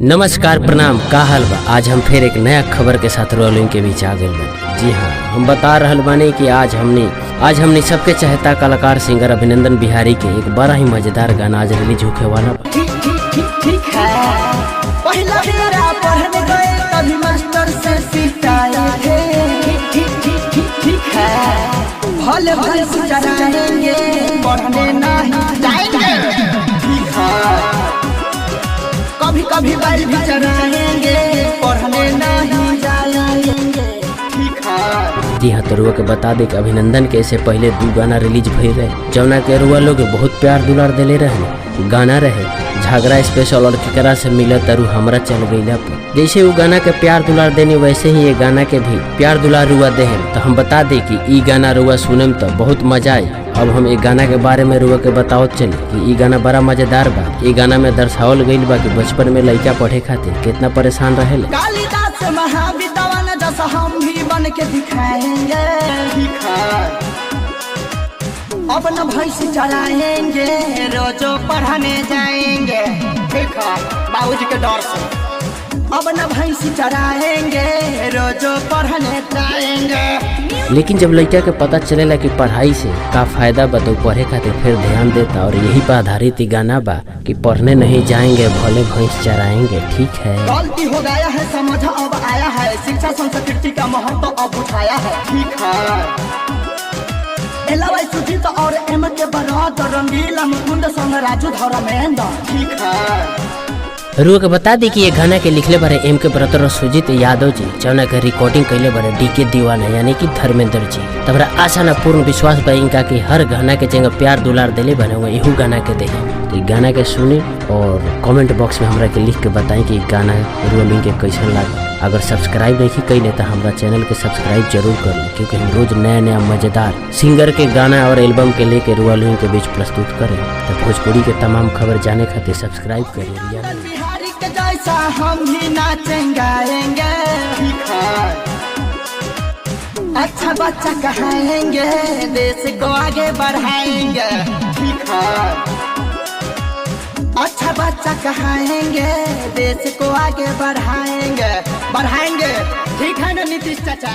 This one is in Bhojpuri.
नमस्कार प्रणाम, का हाल बा। आज हम फिर एक नया खबर के साथ रोलिंग के बीच आ गए बानी। जी हाँ, हम बता रहल बानी कि आज हमने सबके चहेता कलाकार सिंगर अभिनंदन बिहारी के एक बड़ा ही मजेदार गाना आज रिलीज होके वाला बा। ठीक है, पहला बेरा पढ़ने गए तभी मास्टर से सिखाए थे। ठीक है, भले भले चढ़ाएंगे पढ़ने नहीं जाएंगे। ठीक है, कभी कभी बैल भी चढ़ाएंगे पढ़ने नहीं जाएंगे। ठीक है। जी हाँ, तो रुआ के बता दे कि अभिनंदन के इससे पहले 2 गाना रिलीज भई रहे, जौना के रुआ लोग बहुत प्यार दुलार दिले रहे। गाना रहे झगड़ा स्पेशल और केकरा से मिला तरु हमरा चल गईला पर। जैसे वो गाना के प्यार दुलार देने वैसे ही ये गाना के भी प्यार दुलार रुआ दे। तो हम बता दे कि ई गाना रुआ सुने में तो बहुत मजा आई। अब हम एक गाना के बारे में रुआ के बताओ चले कि ई गाना बड़ा मजेदार बा। ई गाना में दर्शावल गईल बा कि बचपन में लड़का पढ़े खातिर कितना परेशान रहे। कालिदास महाविद्वान जैसा हम भी बन के दिखाएंगे। ठीक है, अपना भैंस चलाएंगे रोजो पढ़ाने जाएंगे। ठीक है, बाबूजी के डर से अपना भैंस चलाएंगे रोजो पढ़ने जाएंगे। लेकिन जब लड़का के पता चलेला कि पढ़ाई से का फायदा बा तो पढ़े खातिर फिर ध्यान देता। और यही पर आधारित गाना बा कि पढ़ने नहीं जाएंगे भले भैंस चराएंगे। ठीक है, गलती हो गया है समझ अब आया है, शिक्षा संस्कृति का महत्व अब उठाया है। ठीक है, सुजीत और एम के बरात रंगीला मुकुंद संग राजू धर्मेंद्र। ठीक है, रुआ के बता दी कि ये गाना के लिखले बारे एम के ब्रदर सुजीत यादव जी, जौना के रिकॉर्डिंग कैले बारे डीके दीवाना यानी कि धर्मेंद्र जी। तबरा आशा न पूर्ण विश्वास बा इनका कि हर गाना के जगह प्यार दुलार दिले बने हुए इहू गाना के दे। तो गाना के सुने और कमेंट बॉक्स में हमरा के लिख के बताएं कि गाना रोलिंग के कैसन लगा। अगर सब्सक्राइब नहीं कैले तो हमारा चैनल के सब्सक्राइब जरूर कर लें, क्योंकि हम रोज नया नया मजेदार सिंगर के गाना और एल्बम के लेके रोलिंग के बीच प्रस्तुत करें। तो भोजपुरी के तमाम खबर जाने खातिर सब्सक्राइब करिए। बिहारी के जैसा हम भी नाचेंगे। ठीक है, अच्छा बच्चा कहाएंगे देश को आगे बढ़ाएंगे। ठीक है, अच्छा बच्चा कहाएंगे देश को आगे बढ़ाएंगे। ठीक है ना नीतीश चाचा।